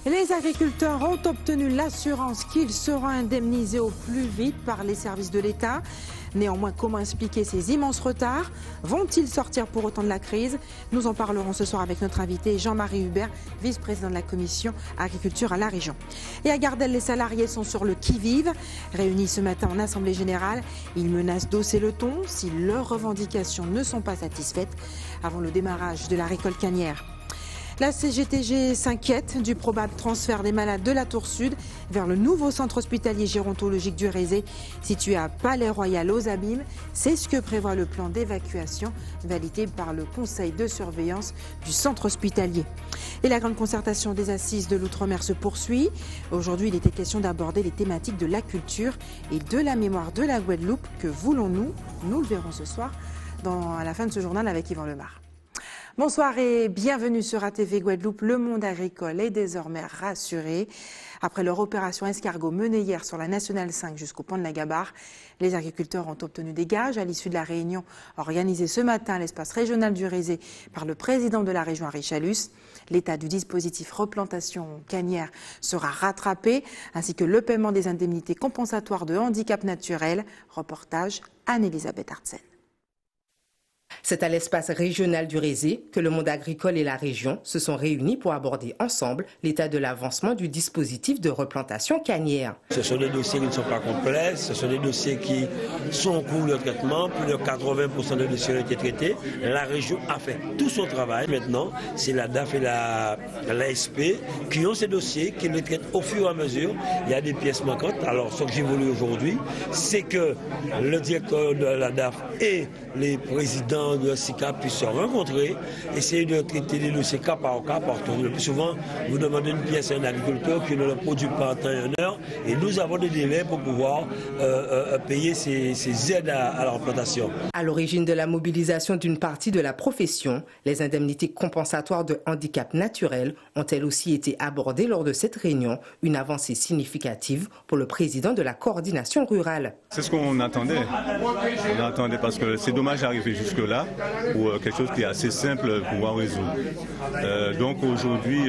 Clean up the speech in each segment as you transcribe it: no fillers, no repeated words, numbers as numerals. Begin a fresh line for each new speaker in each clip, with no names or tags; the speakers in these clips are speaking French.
Les agriculteurs ont obtenu l'assurance qu'ils seront indemnisés au plus vite par les services de l'État. Néanmoins, comment expliquer ces immenses retards? Vont-ils sortir pour autant de la crise? Nous en parlerons ce soir avec notre invité Jean-Marie Hubert, vice-président de la commission agriculture à la région. Et à Gardel, les salariés sont sur le qui-vive. Réunis ce matin en assemblée générale, ils menacent d'hausser le ton si leurs revendications ne sont pas satisfaites avant le démarrage de la récolte canière. La CGTG s'inquiète du probable transfert des malades de la Tour Sud vers le nouveau centre hospitalier gérontologique du Rézé, situé à Palais-Royal aux Abîmes. C'est ce que prévoit le plan d'évacuation validé par le conseil de surveillance du centre hospitalier. Et la grande concertation des assises de l'outre-mer se poursuit. Aujourd'hui, il était question d'aborder les thématiques de la culture et de la mémoire de la Guadeloupe. Que voulons-nous? Nous le verrons ce soir à la fin de ce journal avec Yvan Lemar. Bonsoir et bienvenue sur ATV Guadeloupe. Le monde agricole est désormais rassuré. Après leur opération escargot menée hier sur la Nationale 5 jusqu'au pont de la Gabarre, les agriculteurs ont obtenu des gages à l'issue de la réunion organisée ce matin à l'espace régional du Rézé par le président de la région Henri Chalus. L'état du dispositif replantation canière sera rattrapé, ainsi que le paiement des indemnités compensatoires de handicap naturel. Reportage Anne-Elisabeth Artsen.
C'est à l'espace régional du Rézé que le monde agricole et la région se sont réunis pour aborder ensemble l'état de l'avancement du dispositif de replantation canière.
Ce sont des dossiers qui ne sont pas complexes, ce sont des dossiers qui sont en cours de traitement. Plus de 80% des dossiers ont été traités. La région a fait tout son travail. Maintenant, c'est la DAF et l'ASP qui ont ces dossiers, qui les traitent au fur et à mesure. Il y a des pièces manquantes. Alors, ce que j'ai voulu aujourd'hui, c'est que le directeur de la DAF et les présidents de SICA puissent se rencontrer, essayer de traiter les dossiers cas par cas, partout. Le plus souvent, vous demandez une pièce à un agriculteur qui ne le produit pas en temps et en heure, et nous avons des délais pour pouvoir payer ces aides à la replantation.
À l'origine de la mobilisation d'une partie de la profession, les indemnités compensatoires de handicap naturel ont elles aussi été abordées lors de cette réunion, une avancée significative pour le président de la coordination rurale.
C'est ce qu'on attendait. On attendait parce que c'est dommage d'arriver jusque-là pour quelque chose qui est assez simple de pouvoir résoudre. Donc aujourd'hui,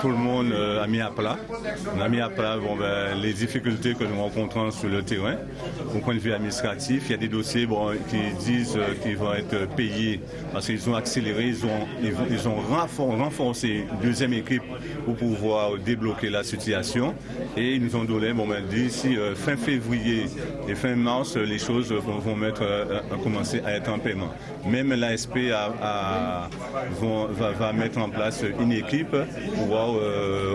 tout le monde a mis à plat. On a mis à plat les difficultés que nous rencontrons sur le terrain. Au point de vue administratif, il y a des dossiers qui disent qu'ils vont être payés parce qu'ils ont accéléré, ils ont renforcé une deuxième équipe pour pouvoir débloquer la situation. Et ils nous ont donné, d'ici fin février et fin mars, les choses vont commencer à être en paiement. Même l'ASP va mettre en place une équipe pour pouvoir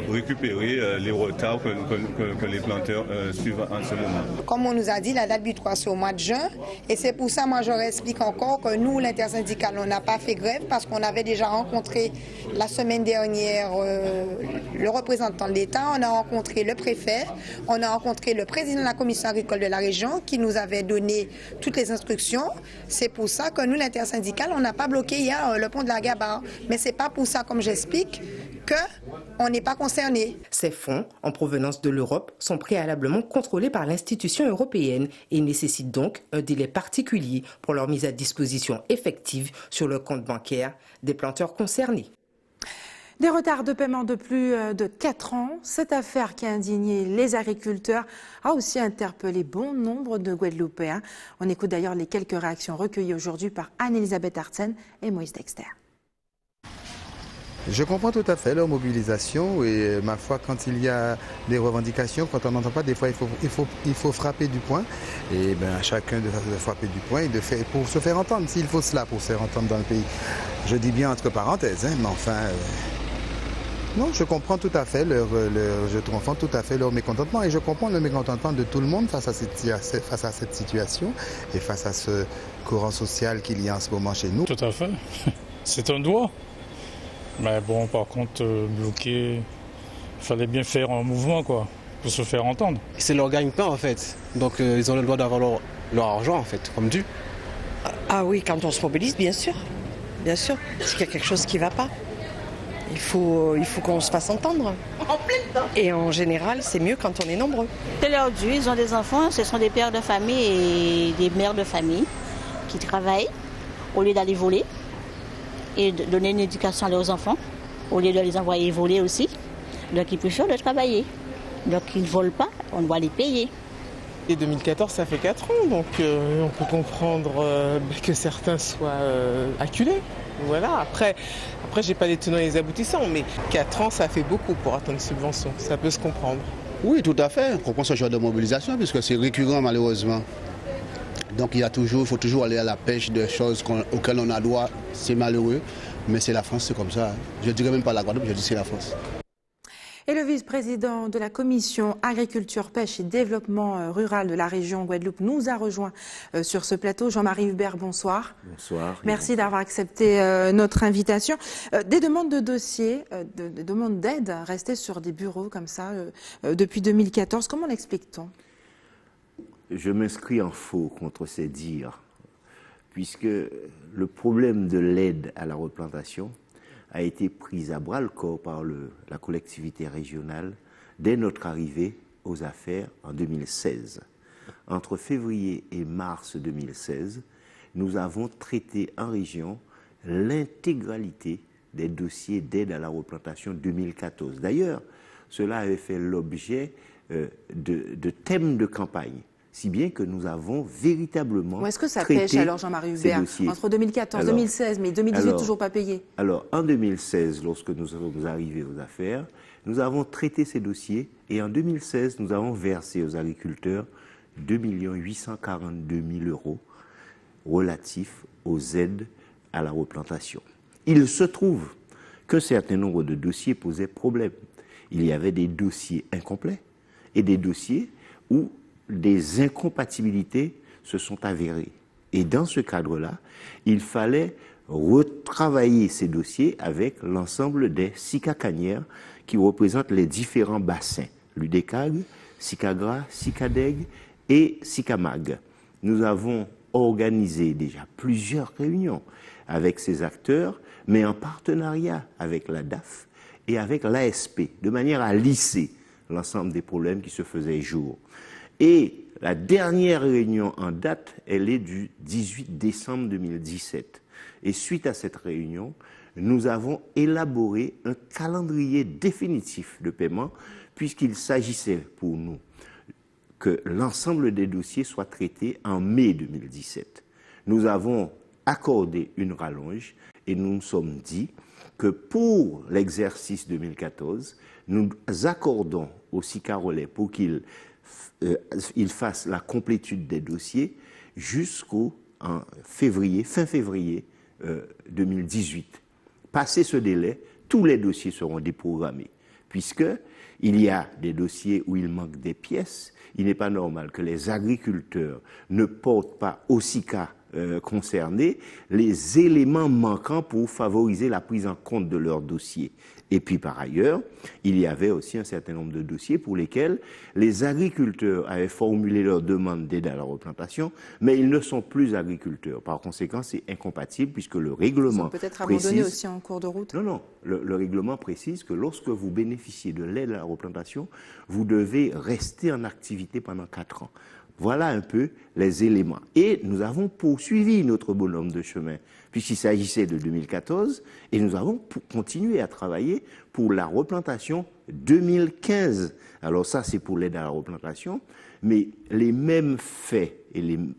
récupérer les retards que les planteurs suivent en ce moment.
Comme on nous a dit, la date butoir c'est au mois de juin. Et c'est pour ça, moi, je réexplique encore que nous, l'intersyndicale, on n'a pas fait grève parce qu'on avait déjà rencontré la semaine dernière le représentant de l'État, on a rencontré le préfet, on a rencontré le président de la commission agricole de la région qui nous avait donné toutes les instructions. C'est pour ça que nous, l'intersyndicale, on n'a pas bloqué hier le pont de la Gabarre. Mais c'est pas pour ça, comme j'explique, qu'on n'est pas concerné.
Ces fonds, en provenance de l'Europe, sont préalablement contrôlés par l'institution européenne et nécessitent donc un délai particulier pour leur mise à disposition effective sur le compte bancaire des planteurs concernés.
Des retards de paiement de plus de 4 ans. Cette affaire qui a indigné les agriculteurs a aussi interpellé bon nombre de Guadeloupéens. On écoute d'ailleurs les quelques réactions recueillies aujourd'hui par Anne-Elisabeth Artsen et Moïse Dexter.
Je comprends tout à fait leur mobilisation et ma foi, quand il y a des revendications, quand on n'entend pas, des fois il faut frapper du poing. Et à chacun de frapper du poing et pour se faire entendre, s'il faut cela pour se faire entendre dans le pays. Je dis bien entre parenthèses, mais enfin... Non, je comprends tout à fait leur mécontentement et je comprends le mécontentement de tout le monde face à cette situation et face à ce courant social qu'il y a en ce moment chez nous.
Tout à fait. C'est un droit. Mais bon, par contre, bloquer, il fallait bien faire un mouvement, pour se faire entendre.
C'est leur gagne-pain, en fait. Donc, ils ont le droit d'avoir leur argent, en fait, comme dû.
Ah oui, quand on se mobilise, bien sûr. Bien sûr. S'il y a quelque chose qui ne va pas, Il faut qu'on se fasse entendre. Et en général, c'est mieux quand on est nombreux.
C'est leur dû, ils ont des enfants, ce sont des pères de famille et des mères de famille qui travaillent au lieu d'aller voler et de donner une éducation à leurs enfants, au lieu de les envoyer voler aussi. Donc ils préfèrent de travailler. Donc ils ne volent pas, on doit les payer.
Et 2014, ça fait 4 ans, donc on peut comprendre que certains soient acculés. Voilà. Après j'ai pas les tenants et les aboutissants, mais 4 ans, ça fait beaucoup pour attendre une subvention. Ça peut se comprendre.
Oui, tout à fait. On comprend ce genre de mobilisation, puisque c'est récurrent malheureusement. Donc il faut toujours aller à la pêche de choses auxquelles on a droit. C'est malheureux, mais c'est la France, c'est comme ça. Je dirais même pas la Guadeloupe, je dis c'est la France.
Et le vice-président de la commission agriculture, pêche et développement rural de la région Guadeloupe nous a rejoint sur ce plateau. Jean-Marie Hubert, bonsoir.
Bonsoir.
Merci d'avoir accepté notre invitation. Des demandes de dossiers, des demandes d'aide restées sur des bureaux comme ça depuis 2014. Comment l'explique-t-on?
Je m'inscris en faux contre ces dires, puisque le problème de l'aide à la replantation a été prise à bras-le-corps par la collectivité régionale dès notre arrivée aux affaires en 2016. Entre février et mars 2016, nous avons traité en région l'intégralité des dossiers d'aide à la replantation 2014. D'ailleurs, cela avait fait l'objet de thèmes de campagne, si bien que nous avons véritablement
est-ce que ça
traité
pêche alors, Jean-Marie Hubert, entre 2014 et 2016, mais 2018 toujours pas payé? Alors,
en 2016, lorsque nous sommes arrivés aux affaires, nous avons traité ces dossiers et en 2016, nous avons versé aux agriculteurs 2 842 000 € relatifs aux aides à la replantation. Il se trouve qu'un certain nombre de dossiers posaient problème. Il y avait des dossiers incomplets et des dossiers où des incompatibilités se sont avérées. Et dans ce cadre-là, il fallait retravailler ces dossiers avec l'ensemble des SICA-Canières qui représentent les différents bassins, l'UDECAG, SICAGRA, SICADEG et SICAMAG. Nous avons organisé déjà plusieurs réunions avec ces acteurs, mais en partenariat avec la DAF et avec l'ASP, de manière à lisser l'ensemble des problèmes qui se faisaient jour. Et la dernière réunion en date, elle est du 18 décembre 2017. Et suite à cette réunion, nous avons élaboré un calendrier définitif de paiement, puisqu'il s'agissait pour nous que l'ensemble des dossiers soient traités en mai 2017. Nous avons accordé une rallonge et nous nous sommes dit que pour l'exercice 2014, nous accordons au SICA Relais pour qu'il fasse la complétude des dossiers jusqu'au fin février 2018. Passé ce délai, tous les dossiers seront déprogrammés, puisqu'il y a des dossiers où il manque des pièces. Il n'est pas normal que les agriculteurs ne portent pas au SICA concernés les éléments manquants pour favoriser la prise en compte de leurs dossiers. Et puis par ailleurs, il y avait aussi un certain nombre de dossiers pour lesquels les agriculteurs avaient formulé leur demande d'aide à la replantation, mais ils ne sont plus agriculteurs. Par conséquent, c'est incompatible puisque le règlement
peut-être abandonné aussi en cours de route.
Non, le règlement précise que lorsque vous bénéficiez de l'aide à la replantation, vous devez rester en activité pendant 4 ans. Voilà un peu les éléments. Et nous avons poursuivi notre bonhomme de chemin, puisqu'il s'agissait de 2014, et nous avons continué à travailler pour la replantation 2015. Alors ça, c'est pour l'aide à la replantation, mais les mêmes faits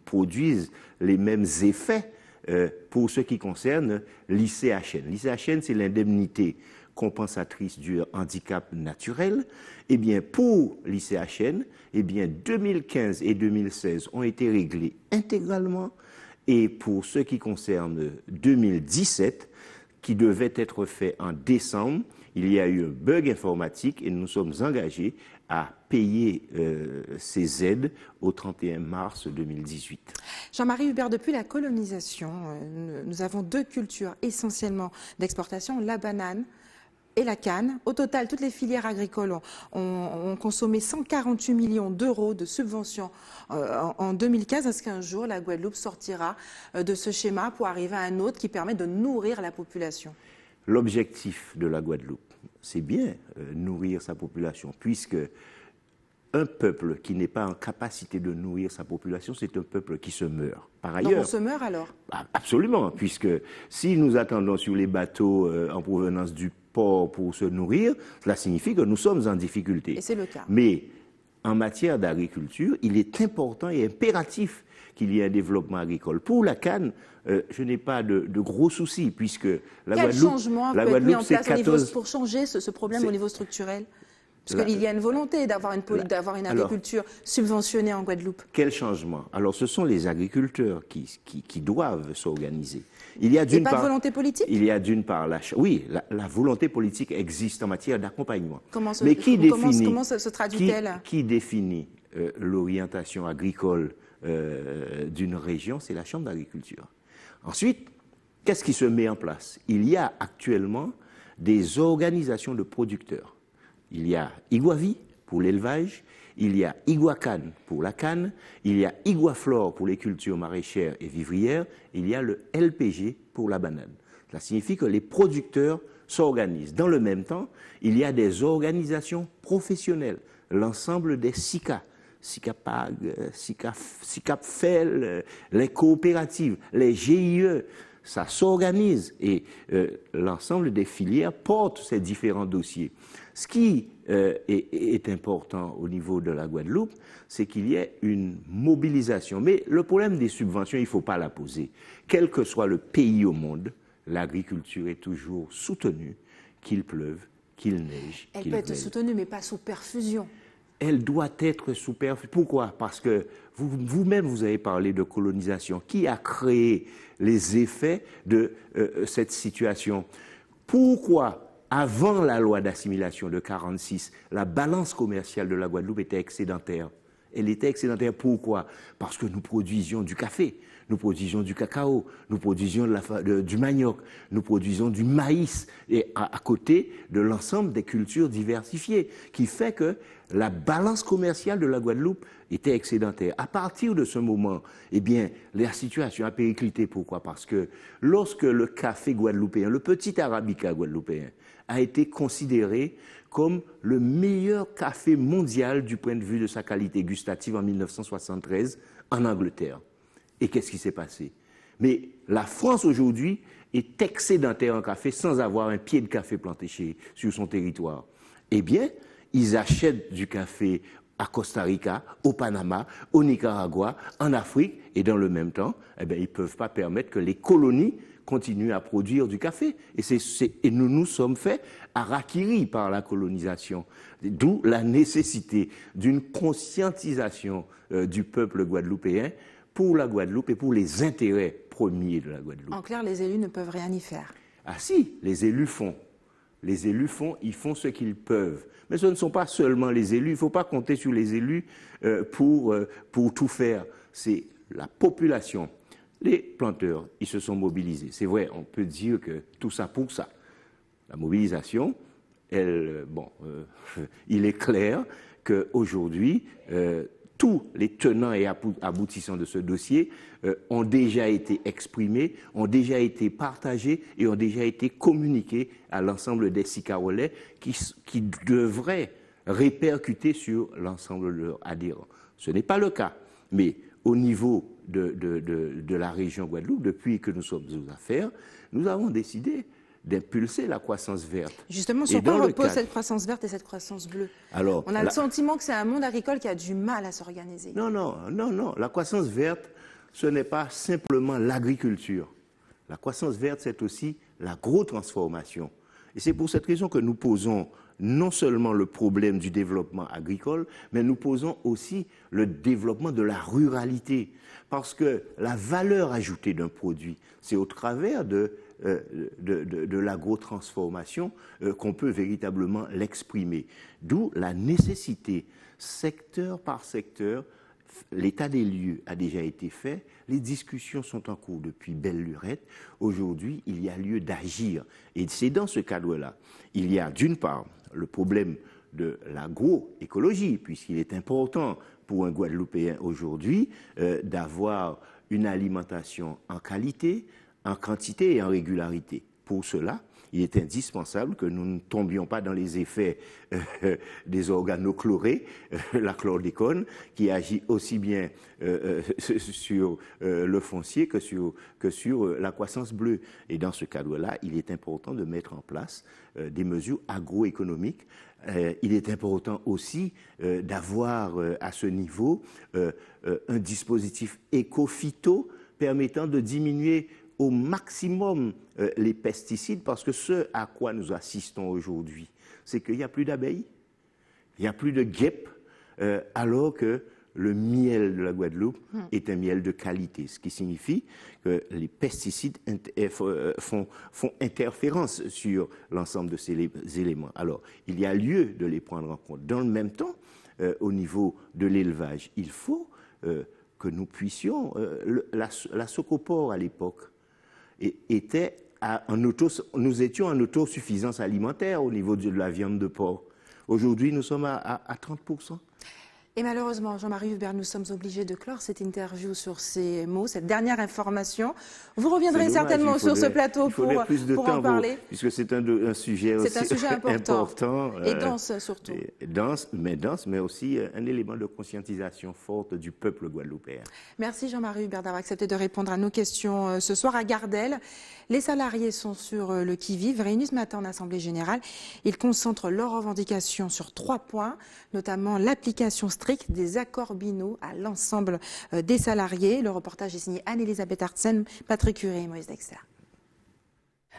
produisent les mêmes effets pour ce qui concerne l'ICHN. L'ICHN, c'est l'indemnité compensatrice du handicap naturel. Eh bien, pour l'ICHN, 2015 et 2016 ont été réglés intégralement. Et pour ce qui concerne 2017, qui devait être fait en décembre, il y a eu un bug informatique et nous sommes engagés à payer ces aides au 31 mars 2018.
Jean-Marie Hubert, depuis la colonisation, nous avons 2 cultures essentiellement d'exportation, la banane et la canne. Au total, toutes les filières agricoles ont consommé 148 millions d'euros de subventions en 2015. Est-ce qu'un jour, la Guadeloupe sortira de ce schéma pour arriver à un autre qui permet de nourrir la population?
l'objectif de la Guadeloupe, c'est bien nourrir sa population, puisque un peuple qui n'est pas en capacité de nourrir sa population, c'est un peuple qui se meurt. Par ailleurs,
donc on se meurt alors?
Absolument, puisque si nous attendons sur les bateaux en provenance du port pour se nourrir, cela signifie que nous sommes en difficulté.
Et c'est le cas.
Mais en matière d'agriculture, il est important et impératif qu'il y ait un développement agricole. Pour la canne, je n'ai pas de gros soucis, puisque la
Quel
Guadeloupe...
changement
la
peut être mis en
Guadeloupe,
place
c'est 14...
pour changer ce problème au niveau structurel? Parce qu'il y a une volonté d'avoir une agriculture subventionnée en Guadeloupe.
Quel changement? Alors, ce sont les agriculteurs qui doivent s'organiser. Il y a d'une part...
pas de volonté politique?
Il y a d'une part... Oui, la volonté politique existe en matière d'accompagnement.
Comment se traduit-elle?
Qui définit l'orientation agricole d'une région? C'est la Chambre d'agriculture. Ensuite, qu'est-ce qui se met en place? Il y a actuellement des organisations de producteurs. Il y a Iguavi pour l'élevage, il y a Iguacan pour la canne, il y a Iguaflore pour les cultures maraîchères et vivrières, il y a le LPG pour la banane. Cela signifie que les producteurs s'organisent. Dans le même temps, il y a des organisations professionnelles, l'ensemble des SICA, SICAPAG, SICAPFEL, les coopératives, les GIE, ça s'organise et l'ensemble des filières portent ces différents dossiers. Ce qui est important au niveau de la Guadeloupe, c'est qu'il y ait une mobilisation. Mais le problème des subventions, il ne faut pas la poser. Quel que soit le pays au monde, l'agriculture est toujours soutenue, qu'il pleuve, qu'il neige, qu'il
Elle peut être soutenue, mais pas sous perfusion.
Elle doit être sous perfusion. Pourquoi? Parce que vous-même, vous avez parlé de colonisation. Qui a créé les effets de cette situation? Pourquoi, avant la loi d'assimilation de 1946, la balance commerciale de la Guadeloupe était excédentaire? Elle était excédentaire pourquoi? Parce que nous produisions du café, nous produisions du cacao, nous produisions du manioc, nous produisions du maïs, et à côté de l'ensemble des cultures diversifiées, qui fait que la balance commerciale de la Guadeloupe était excédentaire. À partir de ce moment, eh bien, la situation a périclité. Pourquoi? Parce que lorsque le café guadeloupéen, le petit arabica guadeloupéen, a été considéré comme le meilleur café mondial du point de vue de sa qualité gustative en 1973 en Angleterre. Et qu'est-ce qui s'est passé? Mais la France aujourd'hui est excédentaire en café sans avoir un pied de café planté sur son territoire. Eh bien, ils achètent du café à Costa Rica, au Panama, au Nicaragua, en Afrique, et dans le même temps, eh bien, ils ne peuvent pas permettre que les colonies continuent à produire du café. Et nous nous sommes faits harakiri par la colonisation. D'où la nécessité d'une conscientisation du peuple guadeloupéen pour la Guadeloupe et pour les intérêts premiers de la Guadeloupe.
En clair, les élus ne peuvent rien y faire.
Ah si, les élus font. Les élus ils font ce qu'ils peuvent. Mais ce ne sont pas seulement les élus. Il ne faut pas compter sur les élus pour tout faire. C'est la population. Les planteurs, ils se sont mobilisés. C'est vrai, on peut dire que tout ça pour ça. La mobilisation, il est clair qu'aujourd'hui, tous les tenants et aboutissants de ce dossier ont déjà été exprimés, ont déjà été partagés et ont déjà été communiqués à l'ensemble des SICA-relais qui devraient répercuter sur l'ensemble de leurs adhérents. Ce n'est pas le cas, mais au niveau de la région Guadeloupe, depuis que nous sommes aux affaires, nous avons décidé d'impulser la croissance verte.
Justement, sur quoi repose cette croissance verte et cette croissance bleue? Alors, on a le sentiment que c'est un monde agricole qui a du mal à s'organiser.
Non. La croissance verte, ce n'est pas simplement l'agriculture. La croissance verte, c'est aussi l'agrotransformation. Et c'est pour cette raison que nous posons non seulement le problème du développement agricole, mais nous posons aussi le développement de la ruralité. Parce que la valeur ajoutée d'un produit, c'est au travers de l'agrotransformation qu'on peut véritablement l'exprimer. D'où la nécessité, secteur par secteur, l'état des lieux a déjà été fait, les discussions sont en cours depuis belle lurette. Aujourd'hui, il y a lieu d'agir. Et c'est dans ce cadre-là, il y a d'une part le problème de l'agroécologie, puisqu'il est important pour un Guadeloupéen aujourd'hui d'avoir une alimentation en qualité, en quantité et en régularité. pour cela, il est indispensable que nous ne tombions pas dans les effets des organochlorés, la chlordécone, qui agit aussi bien sur le foncier que sur la croissance bleue. Et dans ce cadre-là, il est important de mettre en place des mesures agroéconomiques. Il est important aussi d'avoir à ce niveau un dispositif éco-phyto permettant de diminuer au maximum les pesticides, parce que ce à quoi nous assistons aujourd'hui, c'est qu'il n'y a plus d'abeilles, il n'y a plus de guêpes, alors que le miel de la Guadeloupe est un miel de qualité, ce qui signifie que les pesticides font interférence sur l'ensemble de ces éléments. Alors, il y a lieu de les prendre en compte. Dans le même temps, au niveau de l'élevage, il faut que nous puissions... la Socopor, à l'époque, nous étions en autosuffisance alimentaire au niveau de la viande de porc. Aujourd'hui, nous sommes à 30%.
Et malheureusement, Jean-Marie Hubert, nous sommes obligés de clore cette interview sur ces mots, cette dernière information. Vous reviendrez certainement sur ce plateau pour en parler.
Puisque c'est un sujet aussi important.
Et dense surtout.
Dense, mais aussi un élément de conscientisation forte du peuple guadeloupéen.
Merci Jean-Marie Hubert d'avoir accepté de répondre à nos questions ce soir à Gardel. Les salariés sont sur le qui-vive, réunis ce matin en Assemblée Générale. Ils concentrent leurs revendications sur 3 points, notamment l'application stricte des accords binaux à l'ensemble des salariés. Le reportage est signé Anne-Elisabeth Artsen, Patrick Curé et Moïse Dexter.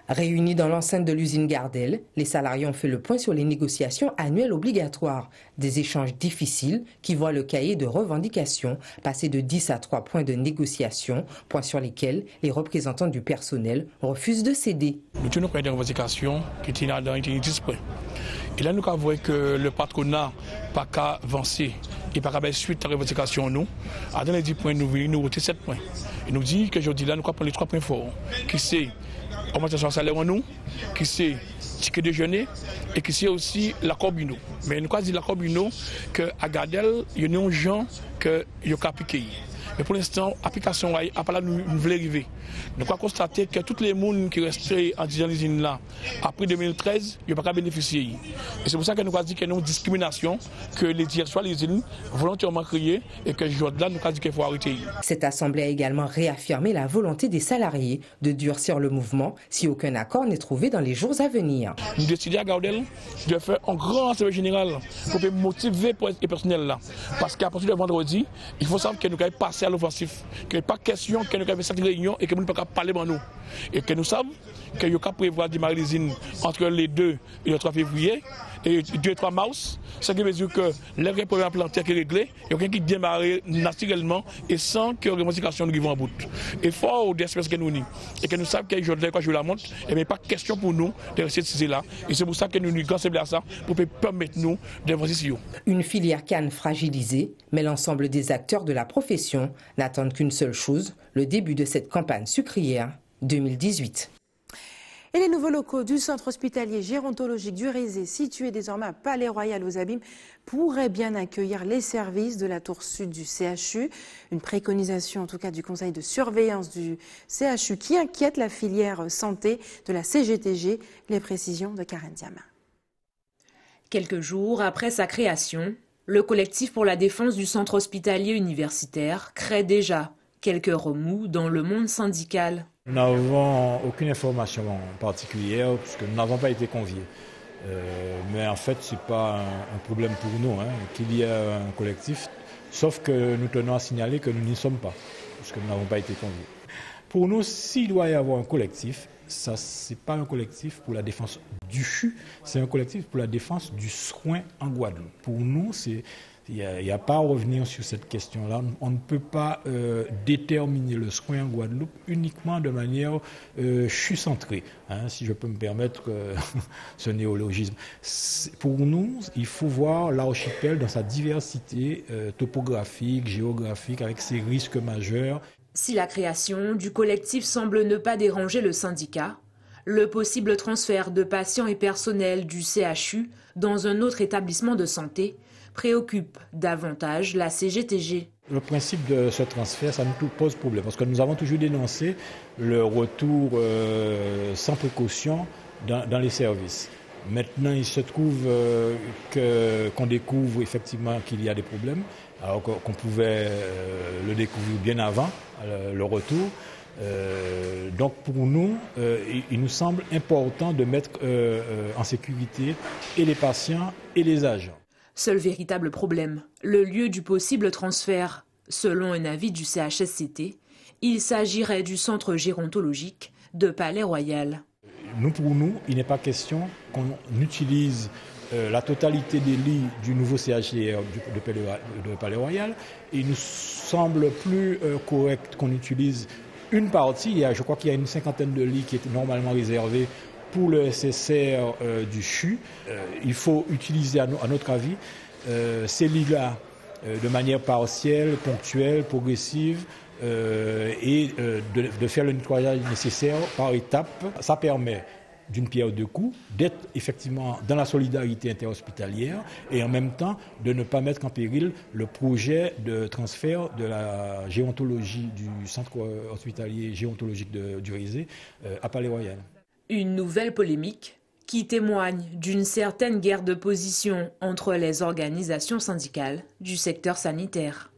Réunis dans l'enceinte de l'usine Gardel, les salariés ont fait le point sur les négociations annuelles obligatoires. Des échanges difficiles qui voient le cahier de revendications passer de 10 à 3 points de négociation, points sur lesquels les représentants du personnel refusent de céder.
Nous tenons des revendications qui étaient dans 10 points. Et là, nous avons vu que le patronat n'a pas avancé et pas qu'à suite à la revendication, nous, dans les 10 points, nous avons 7 points. Et nous dit que aujourd'hui, là, nous avons les 3 points forts, qui c'est augmentation de salaire en nous, qui c'est ticket déjeuner et qui c'est aussi l'accord binaux. Mais nous avons dit l'accord binaux qu'à Gardel, il y a des gens qui ont appliqué. Mais pour l'instant, l'application n'a pas nous voulons arriver. Nous avons constaté que tous les gens qui restaient en l'usine là, après 2013, ils n'ont pas bénéficié. Et c'est pour ça que nous avons dit qu'il y a une discrimination, que les directions de l'usine volontairement créées et que aujourd'hui, nous avons dit qu'il faut arrêter.
Cette assemblée a également réaffirmé la volonté des salariés de durcir le mouvement si aucun accord n'est trouvé dans les jours à venir.
Nous décidons à Gardel de faire un grand assemblée générale pour motiver les personnels là. Parce qu'à partir de vendredi, il faut savoir que nous avons passé à l'offensif, qu'il n'y a pas question que nous avons cette réunion et que nous ne pouvons pas parler de nous. Et que nous savons qu'il y a prévoir démarrer l'usine entre les 2 et le 3 février et 2 et 3 mars. Ce qui veut dire que les problèmes plantaires qui sont réglés, il y a quelqu'un qui démarre naturellement et sans que les revendications nous vont en bout. Et fort d'espèces que nous n'y. Et que nous savons qu'aujourd'hui, quand je la montre, il n'y a pas de question pour nous de rester là. Et c'est pour ça que nous nous concentrons à ça, pour permettre nous d'avancer.
Une filière canne fragilisée, mais l'ensemble des acteurs de la profession n'attendent qu'une seule chose, le début de cette campagne sucrière 2018.
Et les nouveaux locaux du centre hospitalier gérontologique du Rézé, situé désormais à Palais-Royal aux Abîmes, pourraient bien accueillir les services de la tour sud du CHU. Une préconisation en tout cas du conseil de surveillance du CHU qui inquiète la filière santé de la CGTG. Les précisions de Karen Diama.
Quelques jours après sa création, le collectif pour la défense du centre hospitalier universitaire crée déjà quelques remous dans le monde syndical.
Nous n'avons aucune information particulière puisque nous n'avons pas été conviés. Mais en fait, ce n'est pas un problème pour nous qu'il y ait un collectif, sauf que nous tenons à signaler que nous n'y sommes pas, puisque nous n'avons pas été conviés. Pour nous, s'il doit y avoir un collectif, ça, ce n'est pas un collectif pour la défense du CHU, c'est un collectif pour la défense du soin en Guadeloupe. Pour nous, il n'y a pas à revenir sur cette question-là. On ne peut pas déterminer le soin en Guadeloupe uniquement de manière CHU-centrée, si je peux me permettre ce néologisme. Pour nous, il faut voir l'archipel dans sa diversité topographique, géographique, avec ses risques majeurs.
Si la création du collectif semble ne pas déranger le syndicat, le possible transfert de patients et personnel du CHU dans un autre établissement de santé préoccupe davantage la CGTG.
Le principe de ce transfert, ça nous pose problème parce que nous avons toujours dénoncé le retour sans précaution dans les services. Maintenant, il se trouve qu'on découvre effectivement qu'il y a des problèmes, alors qu'on pouvait le découvrir bien avant le retour. Donc pour nous, il nous semble important de mettre en sécurité et les patients et les agents.
Seul véritable problème, le lieu du possible transfert. Selon un avis du CHSCT, il s'agirait du centre gérontologique de Palais-Royal.
Pour nous, il n'est pas question qu'on utilise la totalité des lits du nouveau CHR de Palais-Royal. Il nous semble plus correct qu'on utilise une partie. Je crois qu'il y a une 50aine de lits qui étaient normalement réservés pour le SSR du CHU. Il faut utiliser, à notre avis, ces lits-là de manière partielle, ponctuelle, progressive, et de faire le nettoyage nécessaire par étapes. Ça permet, d'une pierre deux coups, d'être effectivement dans la solidarité interhospitalière et en même temps de ne pas mettre en péril le projet de transfert de la gérontologie du centre hospitalier gérontologique du Rézé à Palais-Royal.
Une nouvelle polémique qui témoigne d'une certaine guerre de position entre les organisations syndicales du secteur sanitaire.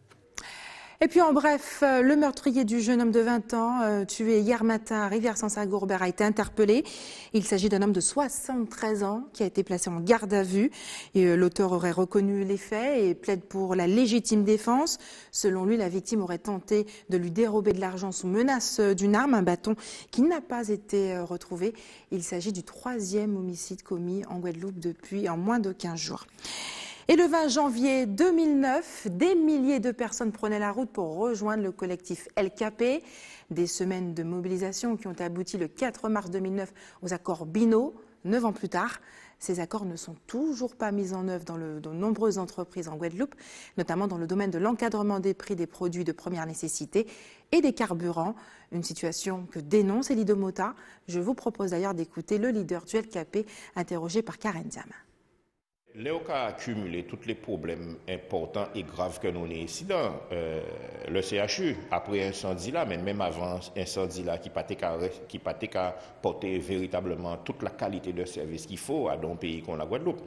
Et puis en bref, le meurtrier du jeune homme de 20 ans tué hier matin à Rivière-Sansac-Gourbert a été interpellé. Il s'agit d'un homme de 73 ans qui a été placé en garde à vue. L'auteur aurait reconnu les faits et plaide pour la légitime défense. Selon lui, la victime aurait tenté de lui dérober de l'argent sous menace d'une arme, un bâton qui n'a pas été retrouvé. Il s'agit du 3e homicide commis en Guadeloupe depuis en moins de 15 jours. Et le 20 janvier 2009, des milliers de personnes prenaient la route pour rejoindre le collectif LKP. Des semaines de mobilisation qui ont abouti le 4 mars 2009 aux accords Binot. 9 ans plus tard, ces accords ne sont toujours pas mis en œuvre dans de nombreuses entreprises en Guadeloupe, notamment dans le domaine de l'encadrement des prix des produits de première nécessité et des carburants. Une situation que dénonce Elie Domota. Je vous propose d'ailleurs d'écouter le leader du LKP, interrogé par Karen Diam.
Léo a accumulé tous les problèmes importants et graves que nous avons ici dans le CHU, après incendie là, mais même avant incendie là, qui n'a pas porté véritablement toute la qualité de service qu'il faut à un pays comme la Guadeloupe.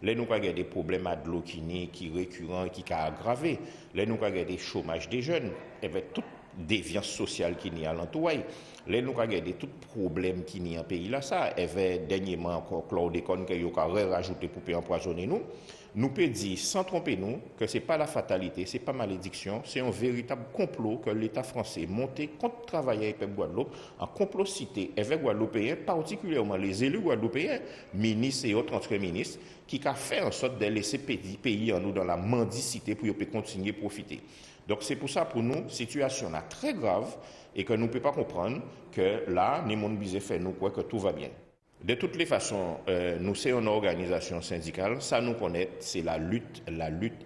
Là, nous avons des problèmes de l'eau qui sont récurrents et qui ont aggravé. Là, nous avons des chômages des jeunes, avec toute déviance sociale qui n'y a l'entourage. Là, nous avons tout problème qui n'y a en pays là, ça. Et dernièrement encore, chlordécone qui a rajouté pour empoisonner nous. Nous peut dire, sans tromper nous, que ce n'est pas la fatalité, ce n'est pas malédiction, c'est un véritable complot que l'État français monté contre travailler avec Guadeloupe, en complocité avec Guadeloupéens, particulièrement les élus guadeloupéens, ministres et autres entre ministres, qui a fait en sorte de laisser pays en nous dans la mendicité pour continuer à profiter. Donc c'est pour ça, pour nous, situation là très grave et que nous ne pouvons pas comprendre que là, les gens bizarres fait nous croire que tout va bien. De toutes les façons, nous sommes une organisation syndicale, ça nous connaît, c'est la lutte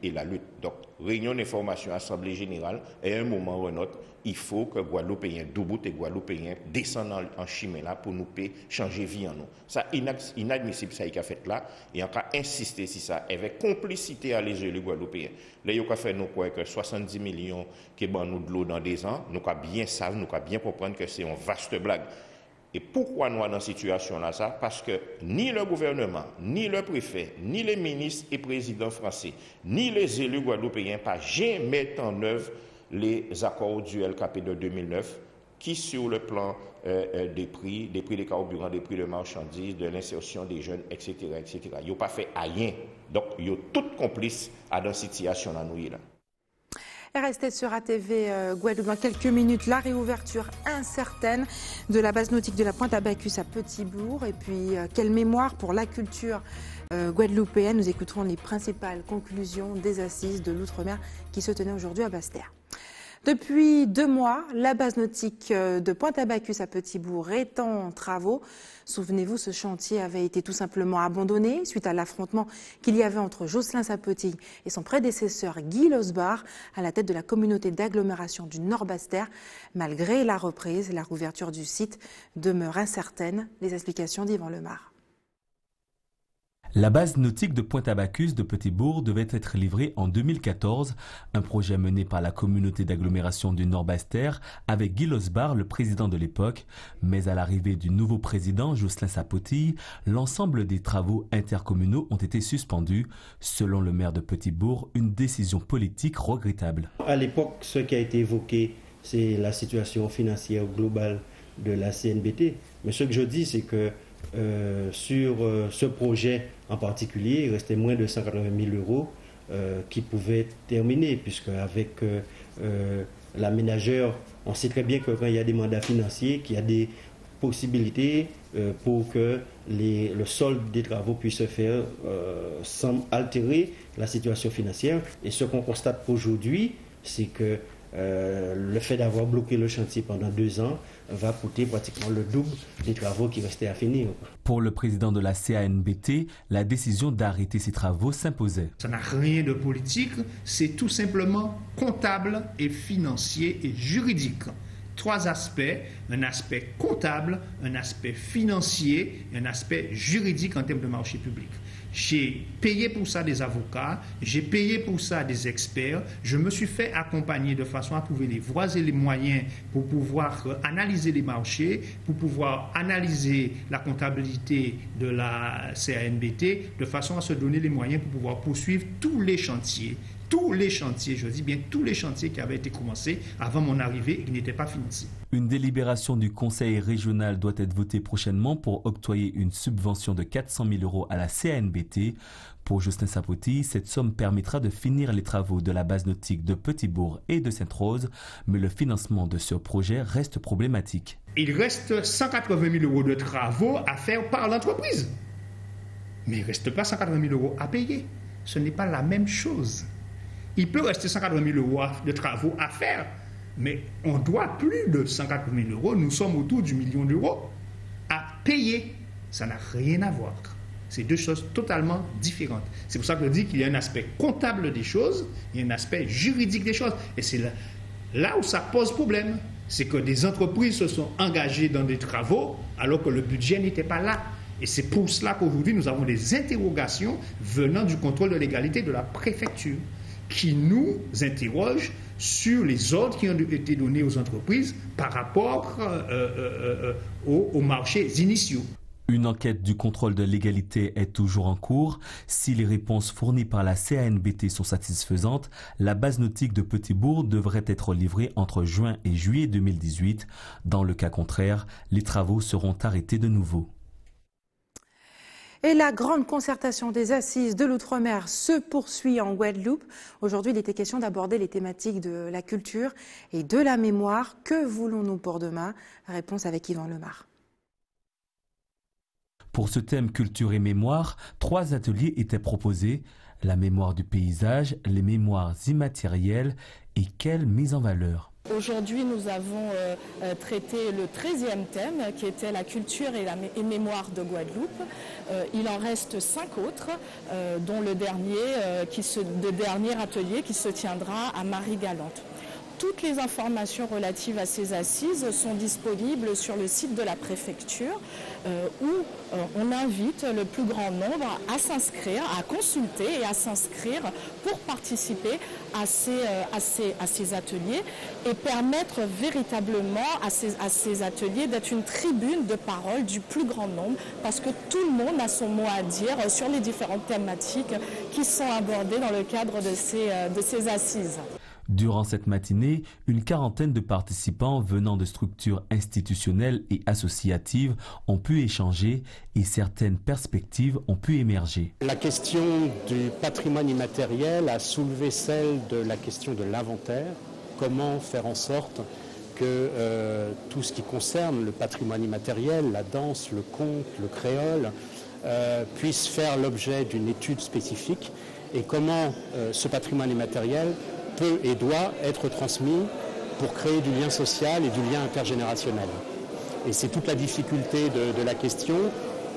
et la lutte. Donc, réunion d'information, assemblée générale, et à un moment ou un autre, il faut que Guadeloupéens, Doubout et Guadeloupéens descendent en chemin là pour nous changer vie en nous. Ça, inadmissible, ça y a fait là, et on a insisté sur ça, avec complicité à les élus Guadeloupéens. Là, il a fait nous croire que 70 millions qui ban nous de l'eau dans 2 ans, nous avons bien ça, nous avons bien comprendre que c'est une vaste blague. Et pourquoi nous sommes dans cette situation-là? Parce que ni le gouvernement, ni le préfet, ni les ministres et présidents français, ni les élus guadeloupéens n'ont jamais mis en œuvre les accords du LKP de 2009 qui, sur le plan des prix des carburants, des prix de marchandises, de l'insertion des jeunes, etc., etc. Ils n'ont pas fait rien. Donc, ils sont tous complices à dans cette situation-là.
Restez sur ATV Guadeloupe dans quelques minutes. La réouverture incertaine de la base nautique de la Pointe-à-Bacchus à Petit-Bourg. Et puis, quelle mémoire pour la culture guadeloupéenne. Nous écouterons les principales conclusions des assises de l'outre-mer qui se tenaient aujourd'hui à Basse-Terre. Depuis 2 mois, la base nautique de Pointe-à-Bacchus à Petit-Bourg est en travaux. Souvenez-vous, ce chantier avait été tout simplement abandonné suite à l'affrontement qu'il y avait entre Jocelyn Sapetit et son prédécesseur Guy Losbar à la tête de la communauté d'agglomération du Nord Basse-Terre. Malgré la reprise, la rouverture du site demeure incertaine. Les explications d'Yvan Lemar.
La base nautique de Pointe-à-Bacchus de Petit-Bourg devait être livrée en 2014, un projet mené par la communauté d'agglomération du Nord-Basse-Terre avec Guy Losbar, le président de l'époque. Mais à l'arrivée du nouveau président, Jocelyn Sapotille, l'ensemble des travaux intercommunaux ont été suspendus. Selon le maire de Petit-Bourg, une décision politique regrettable.
À l'époque, ce qui a été évoqué, c'est la situation financière globale de la CNBT. Mais ce que je dis, c'est que sur ce projet en particulier, il restait moins de 180 000 euros qui pouvaient terminer, puisque avec l'aménageur, on sait très bien que quand il y a des mandats financiers, qu'il y a des possibilités pour que le solde des travaux puisse se faire sans altérer la situation financière. Et ce qu'on constate aujourd'hui, c'est que le fait d'avoir bloqué le chantier pendant 2 ans va coûter pratiquement le double des travaux qui restaient à finir.
Pour le président de la CANBT, la décision d'arrêter ces travaux s'imposait.
Ça n'a rien de politique, c'est tout simplement comptable et financier et juridique. 3 aspects, un aspect comptable, un aspect financier et un aspect juridique en termes de marché public. J'ai payé pour ça des avocats, j'ai payé pour ça des experts, je me suis fait accompagner de façon à trouver les voies et les moyens pour pouvoir analyser les marchés, pour pouvoir analyser la comptabilité de la CANBT, de façon à se donner les moyens pour pouvoir poursuivre tous les chantiers, je dis bien tous les chantiers qui avaient été commencés avant mon arrivée et qui n'étaient pas financés.
Une délibération du conseil régional doit être votée prochainement pour octroyer une subvention de 400 000 euros à la CANBT. Pour Jocelyn Sapotille, cette somme permettra de finir les travaux de la base nautique de Petit-Bourg et de Sainte-Rose, mais le financement de ce projet reste problématique.
Il reste 180 000 euros de travaux à faire par l'entreprise. Mais il ne reste pas 180 000 euros à payer. Ce n'est pas la même chose. Il peut rester 180 000 euros de travaux à faire, mais on doit plus de 180 000 euros. Nous sommes autour du million d'euros à payer. Ça n'a rien à voir. C'est 2 choses totalement différentes. C'est pour ça que je dis qu'il y a un aspect comptable des choses et un aspect juridique des choses. Et c'est là où ça pose problème. C'est que des entreprises se sont engagées dans des travaux alors que le budget n'était pas là. Et c'est pour cela qu'aujourd'hui, nous avons des interrogations venant du contrôle de légalité de la préfecture, qui nous interroge sur les ordres qui ont été donnés aux entreprises par rapport aux marchés initiaux.
Une enquête du contrôle de légalité est toujours en cours. Si les réponses fournies par la CANBT sont satisfaisantes, la base nautique de Petit-Bourg devrait être livrée entre juin et juillet 2018. Dans le cas contraire, les travaux seront arrêtés de nouveau.
Et la grande concertation des assises de l'outre-mer se poursuit en Guadeloupe. Aujourd'hui, il était question d'aborder les thématiques de la culture et de la mémoire. Que voulons-nous pour demain? Réponse avec Yvan Lemar.
Pour ce thème culture et mémoire, 3 ateliers étaient proposés. La mémoire du paysage, les mémoires immatérielles et quelle mise en valeur.
Aujourd'hui, nous avons traité le 13e thème qui était la culture et la mémoire de Guadeloupe. Il en reste 5 autres, dont le dernier atelier qui se tiendra à Marie-Galante. Toutes les informations relatives à ces assises sont disponibles sur le site de la préfecture où on invite le plus grand nombre à s'inscrire, à consulter et à s'inscrire pour participer à ces ateliers et permettre véritablement à ces ateliers d'être une tribune de parole du plus grand nombre parce que tout le monde a son mot à dire sur les différentes thématiques qui sont abordées dans le cadre de ces assises.
Durant cette matinée, une quarantaine de participants venant de structures institutionnelles et associatives ont pu échanger et certaines perspectives ont pu émerger.
La question du patrimoine immatériel a soulevé celle de la question de l'inventaire. Comment faire en sorte que tout ce qui concerne le patrimoine immatériel, la danse, le conte, le créole, puisse faire l'objet d'une étude spécifique et comment ce patrimoine immatériel peut et doit être transmis pour créer du lien social et du lien intergénérationnel. Et c'est toute la difficulté de la question.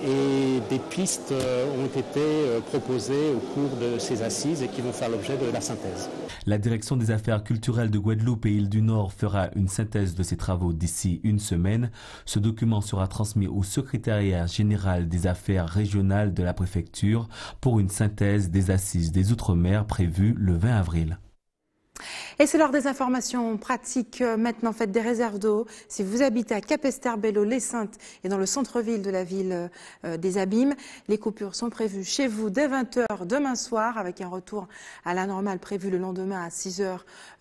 et des pistes ont été proposées au cours de ces assises et qui vont faire l'objet de la synthèse.
La direction des affaires culturelles de Guadeloupe et Île du Nord fera une synthèse de ces travaux d'ici une semaine. Ce document sera transmis au secrétariat général des affaires régionales de la préfecture pour une synthèse des assises des Outre-mer prévues le 20 avril.
Et c'est l'heure des informations pratiques. Maintenant, faites des réserves d'eau. Si vous habitez à Capesterre-Belle-Eau, Les Saintes et dans le centre-ville de la ville des Abîmes, les coupures sont prévues chez vous dès 20 h demain soir avec un retour à la normale prévu le lendemain à 6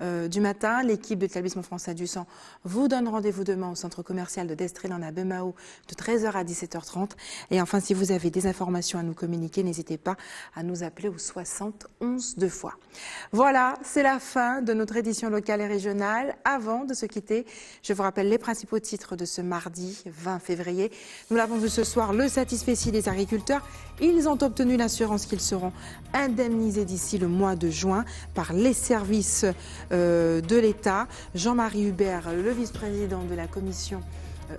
h du matin. L'équipe de l'établissement français du sang vous donne rendez-vous demain au centre commercial de Destrel à Bemao de 13 h à 17 h 30. Et enfin, si vous avez des informations à nous communiquer, n'hésitez pas à nous appeler au 71 2 fois. Voilà, c'est la fin de notre édition locale et régionale. Avant de se quitter, je vous rappelle les principaux titres de ce mardi 20 février. Nous l'avons vu ce soir, le satisfecit des agriculteurs. Ils ont obtenu l'assurance qu'ils seront indemnisés d'ici le mois de juin par les services de l'État. Jean-Marie Hubert, le vice-président de la commission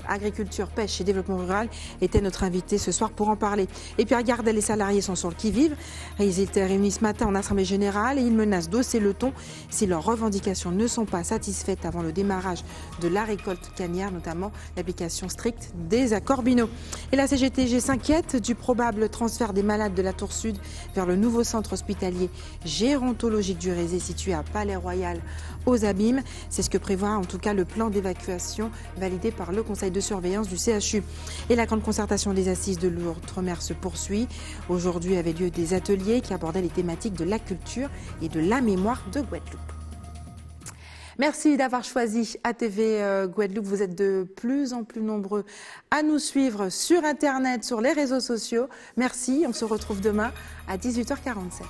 Agriculture, Pêche et Développement Rural était notre invité ce soir pour en parler. Et Pierre Gardel, les salariés sont sur le qui-vive. Ils étaient réunis ce matin en Assemblée Générale et ils menacent d'hausser le ton si leurs revendications ne sont pas satisfaites avant le démarrage de la récolte cannière, notamment l'application stricte des accords binaux. Et la CGTG s'inquiète du probable transfert des malades de la Tour Sud vers le nouveau centre hospitalier gérontologique du Rézé situé à Palais-Royal aux Abîmes. C'est ce que prévoit en tout cas le plan d'évacuation validé par le Conseil de surveillance du CHU. Et la grande concertation des assises de l'Outre-mer se poursuit. Aujourd'hui avaient lieu des ateliers qui abordaient les thématiques de la culture et de la mémoire de Guadeloupe. Merci d'avoir choisi ATV Guadeloupe. Vous êtes de plus en plus nombreux à nous suivre sur Internet, sur les réseaux sociaux. Merci, on se retrouve demain à 18 h 47.